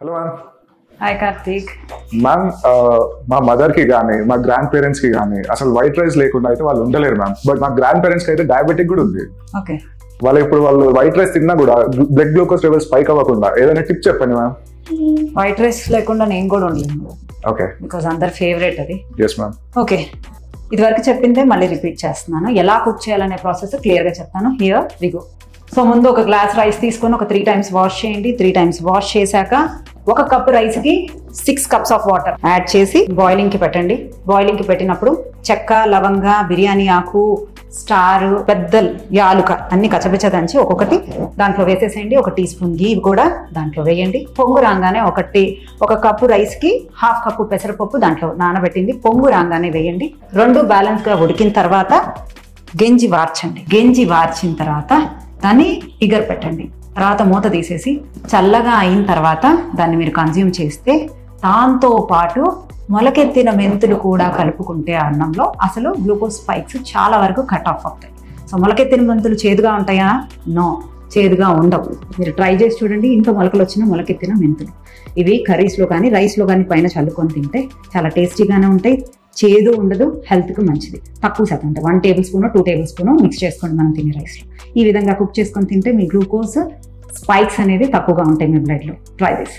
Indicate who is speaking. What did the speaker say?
Speaker 1: Hello ma'am.
Speaker 2: Hi Karthik.
Speaker 1: Ma'am, మా మదర్కి కానీ మా గ్రాండ్ పేరెంట్స్కి కానీ అసలు వైట్ రైస్ లేకుండా అయితే వాళ్ళు ఉండలేరు మ్యామ్. బట్ మా గ్రాండ్ పేరెంట్స్కి అయితే డయాబెటిక్ కూడా ఉంది.
Speaker 2: ఓకే,
Speaker 1: వాళ్ళు వైట్ రైస్ తిన్నా కూడా బ్లడ్ గ్లూకోజ్ లెవెల్స్ స్పైక్ అవ్వకుండా ఏదైనా టిప్ చెప్పండి మ్యామ్.
Speaker 2: వైట్ రైస్ లేకుండా నేను కూడా ఉండలేను.
Speaker 1: ఓకే,
Speaker 2: బికాజ్ అందరి ఫేవరెట్ అది.
Speaker 1: Yes ma'am.
Speaker 2: ఓకే, ఇదివరకు చెప్పిందే మళ్ళీ రిపీట్ చేస్తున్నాను. ఎలా కుక్ చేయాలనే ప్రాసెస్ క్లియర్గా చెప్తాను. Here we go. సో ముందు ఒక గ్లాస్ రైస్ తీసుకొని ఒక 3 times వాష్ చేయండి. 3 times వాష్ చేశాక 1 cup రైస్కి 6 cups ఆఫ్ వాటర్ యాడ్ చేసి బాయిలింగ్కి పెట్టండి. బాయిలింగ్కి పెట్టినప్పుడు చెక్క, లవంగ, బిర్యానీ ఆకు, స్టార్, పెద్ద యాలుక అన్ని కచ్చబిచ్చ దంచి ఒక్కొక్కటి దాంట్లో వేసేసేయండి. 1 teaspoon ఘీ కూడా దాంట్లో వేయండి. పొంగు రాగానే 1 కప్పు రైస్కి 1/2 కప్పు పెసరపప్పు దాంట్లో నానబెట్టింది పొంగు రాగానే వేయండి. 2 బ్యాలెన్స్గా ఉడికిన తర్వాత గెంజి వార్చండి. గెంజి వార్చిన తర్వాత దాన్ని ఇగర్ పెట్టండి. తర్వాత మూత తీసేసి చల్లగా అయిన తర్వాత దాన్ని మీరు కన్జ్యూమ్ చేస్తే దాంతో పాటు మొలకెత్తిన మెంతులు కూడా కలుపుకుంటే అన్నంలో అసలు గ్లూకోజ్ స్పైక్స్ చాలా వరకు కట్ ఆఫ్ అవుతాయి. సో మొలకెత్తిన మెంతులు చేదుగా ఉంటాయా? నో, చేదుగా ఉండవు. మీరు ట్రై చేసి చూడండి. ఇంట్లో మొలకలు వచ్చిన మొలకెత్తిన మెంతులు ఇవి కర్రీస్లో కానీ రైస్లో కానీ పైన చల్లుకొని తింటే చాలా టేస్టీగానే ఉంటాయి. చేదు ఉండదు, హెల్త్కి మంచిది. తక్కువ శాతం అంటే 1 tablespoon 2 tablespoon మిక్స్ చేసుకోండి మనం తినే రైస్లో. ఈ విధంగా కుక్ చేసుకొని తింటే మీ గ్లూకోజ్ స్పైక్స్ అనేది తక్కువగా ఉంటాయి మీ బ్లడ్లో. Try this.